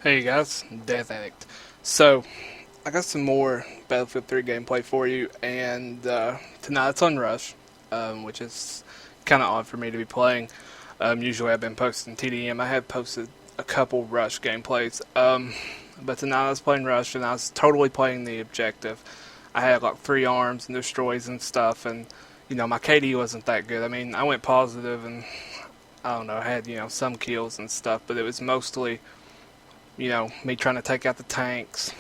Hey guys, Death Addict. So, I got some more Battlefield 3 gameplay for you, and tonight it's on Rush, which is kind of odd for me to be playing. Usually I've been posting TDM. I have posted a couple Rush gameplays, but tonight I was playing Rush, and I was totally playing the objective. I had like 3 arms and destroys and stuff, and my KD wasn't that good. I mean, I went positive, and I don't know, I had some kills and stuff, but it was mostly me trying to take out the tanks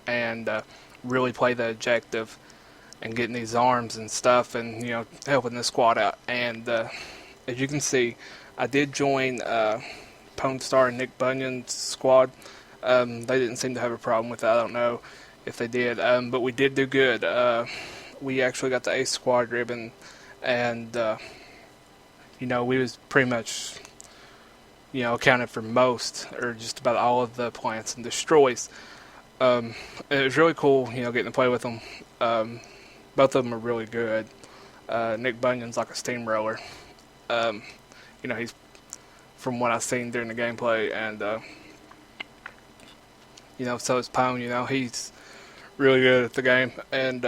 and really play the objective and getting these arms and stuff and, helping the squad out. And as you can see, I did join Pone Star and Nickbunyun's squad. They didn't seem to have a problem with it. I don't know if they did, but we did do good. We actually got the Ace Squad ribbon, and, we was pretty much accounted for most or just about all of the plants and destroys. It was really cool, getting to play with them. Both of them are really good. Nickbunyun's like a steamroller. Um, he's from what I've seen during the gameplay, and so is Pone. He's really good at the game. And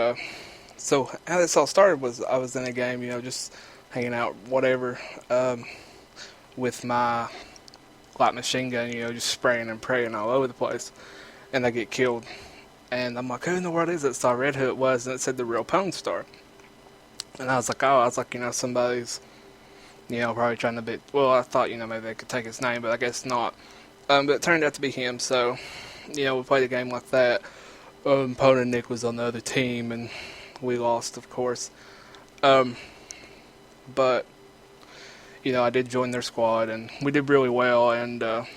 so how this all started was I was in a game, just hanging out, whatever, with my light machine gun, just spraying and praying all over the place, and I get killed. And I'm like, who in the world is it? So I read who it was, and it said the real Pone Star. And I was like, somebody's, probably trying to be. Well, I thought, maybe they could take his name, but I guess not. But it turned out to be him. So, we played a game like that. Pone and Nick was on the other team, and we lost, of course. But I did join their squad, and we did really well, and it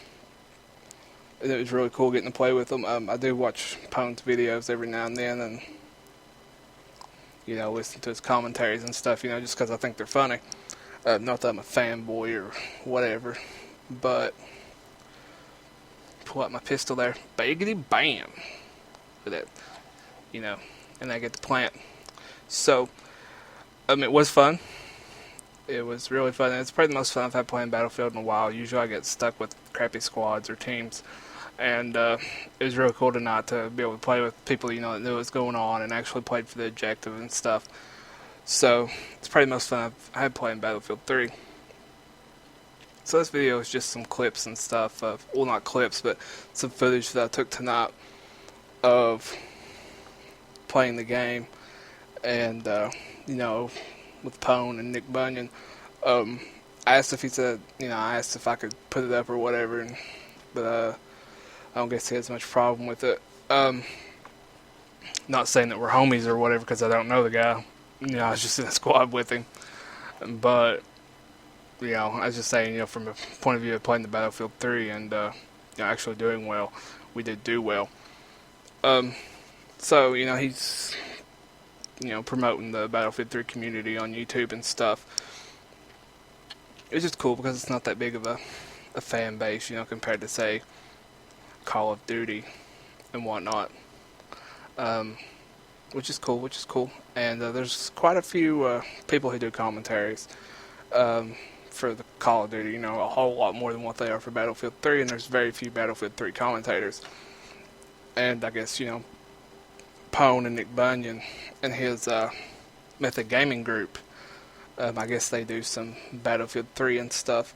was really cool getting to play with them. I do watch Pone's videos every now and then, and listen to his commentaries and stuff, just because I think they're funny. Not that I'm a fanboy or whatever, but pull out my pistol there, biggity bam, with it, and I get the plant. So, it was fun. It was really fun. It's probably the most fun I've had playing Battlefield in a while. Usually I get stuck with crappy squads or teams. And it was really cool tonight to be able to play with people, that knew what was going on and actually played for the objective and stuff. So it's probably the most fun I've had playing Battlefield 3. So this video is just some clips and stuff of, well, not clips, but some footage that I took tonight of playing the game. And, with Pone and Nickbunyun. I asked if he said, I asked if I could put it up or whatever, but I don't guess he has much problem with it. Not saying that we're homies or whatever, because I don't know the guy. I was just in a squad with him. But, I was just saying, from a point of view of playing the Battlefield 3 and, actually doing well, we did do well. So, he's promoting the Battlefield 3 community on YouTube and stuff. It's just cool because it's not that big of a fan base, compared to, say, Call of Duty and whatnot. Which is cool. And there's quite a few people who do commentaries for the Call of Duty, a whole lot more than what they are for Battlefield 3, and there's very few Battlefield 3 commentators. And I guess, Pone and Nickbunyun and his Method Gaming group, I guess they do some Battlefield 3 and stuff.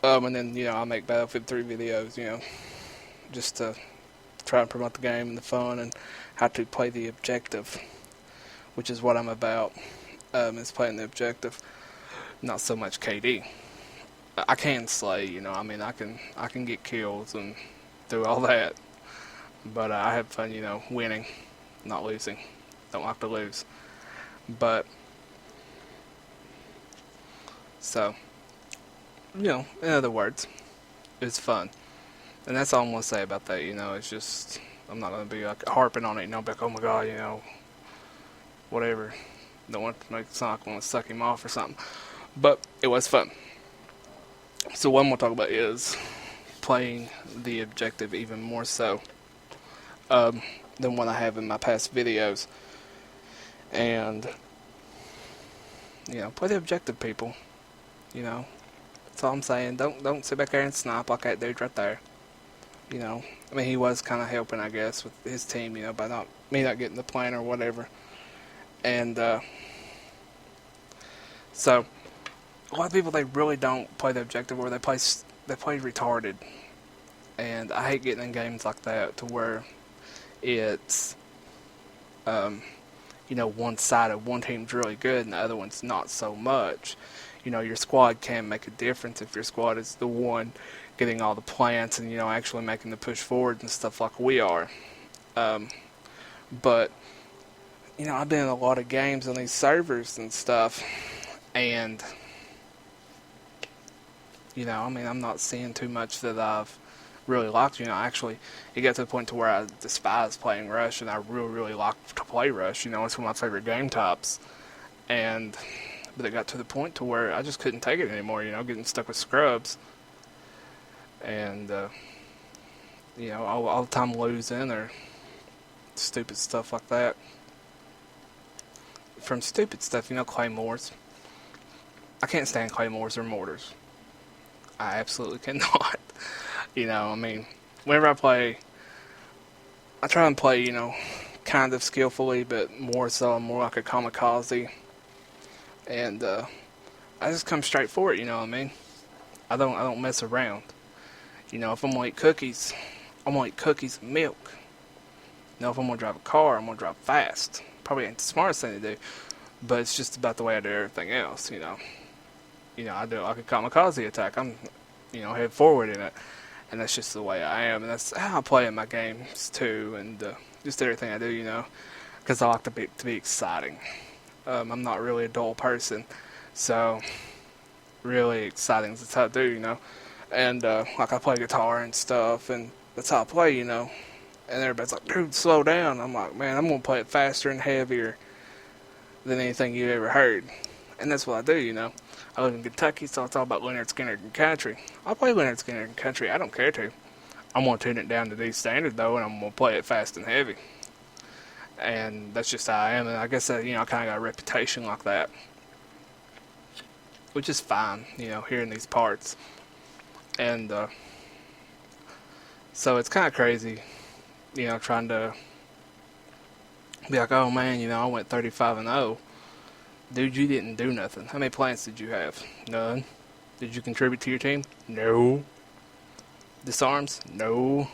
And then, I make Battlefield 3 videos, just to try and promote the game and the fun and how to play the objective, which is what I'm about, is playing the objective, not so much KD. I can slay, I can get kills and do all that, but I have fun, winning, not losing. Don't like to lose. But so, in other words, it's fun. And that's all I'm going to say about that, it's just, I'm not going to be like harping on it, be like, oh my god, whatever. Don't want to make it sound like I want to suck him off or something. But it was fun. So what I'm going to talk about is playing the objective even more so than what I have in my past videos. And, play the objective, people. That's all I'm saying. Don't sit back there and snipe like that dude right there. You know, I mean, he was kind of helping, I guess, with his team, you know, by not getting the plan or whatever. And so a lot of people, they really don't play the objective, or they play retarded. And I hate getting in games like that to where it's one-sided. One team's really good and the other one's not so much. You know, your squad can make a difference if your squad is the one getting all the plants and, actually making the push forward and stuff like we are. But, I've been in a lot of games on these servers and stuff, and, I'm not seeing too much that I've really liked. Actually, it got to the point to where I despise playing Rush, and I really, really like to play Rush. It's one of my favorite game types. But it got to the point to where I just couldn't take it anymore, getting stuck with scrubs. And, all the time losing or stupid stuff like that. From stupid stuff, claymores. I can't stand claymores or mortars. I absolutely cannot. Whenever I play, I try and play, kind of skillfully, but more so I'm more like a kamikaze. And I just come straight for it, I don't mess around. If I'm gonna eat cookies, I'm gonna eat cookies and milk. If I'm gonna drive a car, I'm gonna drive fast. Probably ain't the smartest thing to do, but it's just about the way I do everything else, I do it like a kamikaze attack. I'm, head forward in it. And that's just the way I am, and that's how I play in my games too, and just everything I do, because I like to be exciting. I'm not really a dull person, so really exciting is how I do, and like I play guitar and stuff, and that's how I play, and everybody's like, dude, slow down. I'm like, man, I'm gonna play it faster and heavier than anything you ever heard, and that's what I do, I live in Kentucky, so it's all about Leonard Skinner and country. I'll play Leonard Skinner and country. I don't care to. I'm going to tune it down to D standard, though, and I'm going to play it fast and heavy. And that's just how I am. And I guess, I kind of got a reputation like that. Which is fine, here in these parts. And so it's kind of crazy, trying to be like, oh, man, I went 35-0. Dude, you didn't do nothing. How many plants did you have? None. Did you contribute to your team? No. Disarms? No.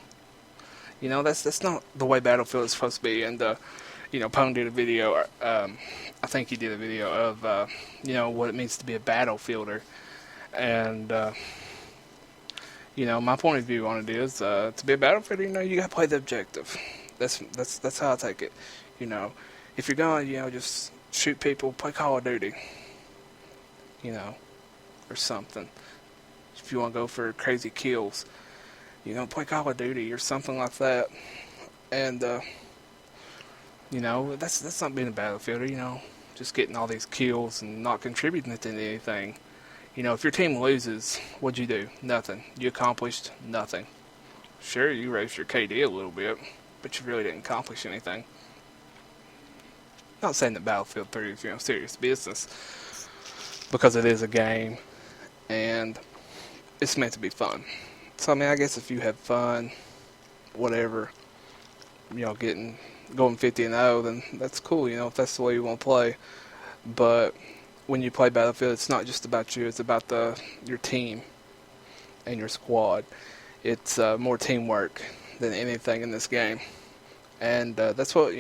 That's not the way Battlefield is supposed to be. And, Pone did a video, I think he did a video of, what it means to be a battlefielder. And, my point of view on it is, to be a battlefielder, you gotta play the objective. That's how I take it. If you're gonna, just shoot people, play Call of Duty, or something. If you want to go for crazy kills, play Call of Duty or something like that. And that's not being a battlefielder, just getting all these kills and not contributing to anything. If your team loses, what'd you do? Nothing. You accomplished nothing. Sure, you raised your KD a little bit, but you really didn't accomplish anything. Not saying that Battlefield 3 is, serious business, because it is a game, and it's meant to be fun. So, I guess if you have fun, whatever, going 50-0, then that's cool, if that's the way you want to play. But when you play Battlefield, it's not just about you, it's about your team and your squad. It's more teamwork than anything in this game. And that's what,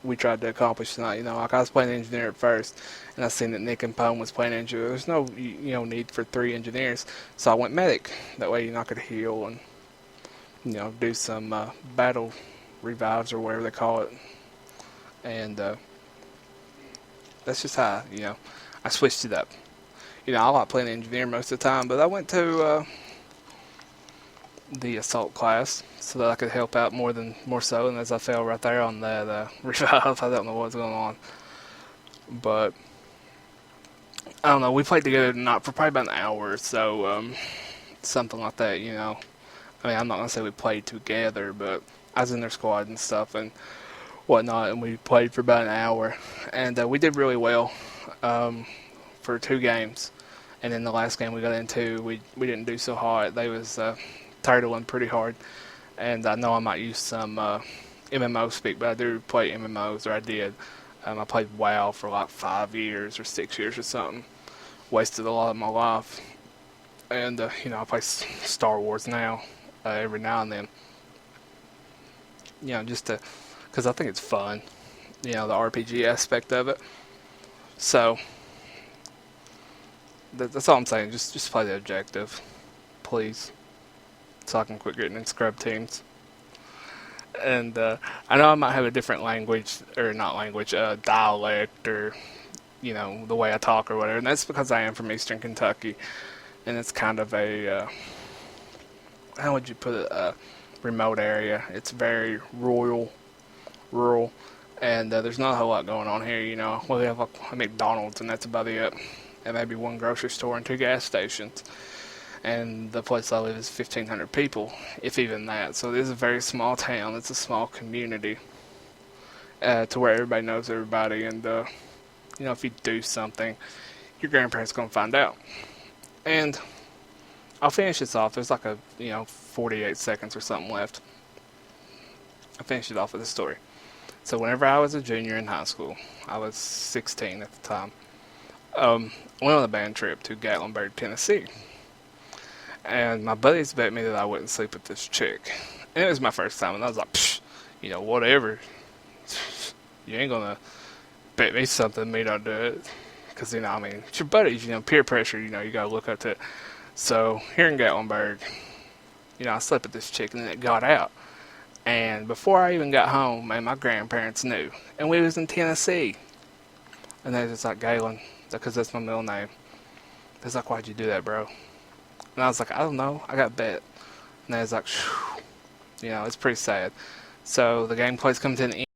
we tried to accomplish tonight. Like I was playing engineer at first, and I seen that Nick and Pone was playing engineer. There's no, need for 3 engineers, so I went medic. That way, I could heal and, do some battle revives or whatever they call it. And that's just how, I switched it up. I like playing engineer most of the time, but I went to the assault class so that I could help out more so, and as I fell right there on that revive, I don't know what's going on, but I don't know, we played together for probably about an hour or so, something like that, I'm not going to say we played together, but I was in their squad and stuff and whatnot, and we played for about an hour, and we did really well for 2 games, and then the last game we got into, we didn't do so hot. They was turtling pretty hard, And I know I might use some MMO speak, but I do play MMOs, or I did. I played WoW for like 5 years or 6 years or something. Wasted a lot of my life. And, I play Star Wars now, every now and then. Just to, because I think it's fun, the RPG aspect of it. So, that's all I'm saying. Just play the objective, please, so I can quit getting in scrub teams. And I know I might have a different language, or not language, dialect, or the way I talk or whatever. And that's because I am from Eastern Kentucky, and it's kind of a how would you put it? Remote area. It's very rural, and there's not a whole lot going on here. We have like a McDonald's, and that's about it, and maybe one grocery store and 2 gas stations. And the place I live is 1,500 people, if even that. So it is a very small town. It's a small community, to where everybody knows everybody. And if you do something, your grandparents gonna find out. And I'll finish this off. There's like 48 seconds or something left. I'll finish it off with a story. So whenever I was a junior in high school, I was 16 at the time. I went on a band trip to Gatlinburg, Tennessee. And my buddies bet me that I wouldn't sleep with this chick. And it was my first time, and I was like, psh, whatever. You ain't gonna bet me something, me not do it. Because, it's your buddies, peer pressure, you gotta look up to it. So, here in Gatlinburg, I slept with this chick, and then it got out. And before I even got home, man, my grandparents knew. And we was in Tennessee. And they was just like, Galen, because that's my middle name. They was like, why'd you do that, bro? And I was like, I don't know, I got bet. And they was like, it's pretty sad. So the gameplay's coming to an end.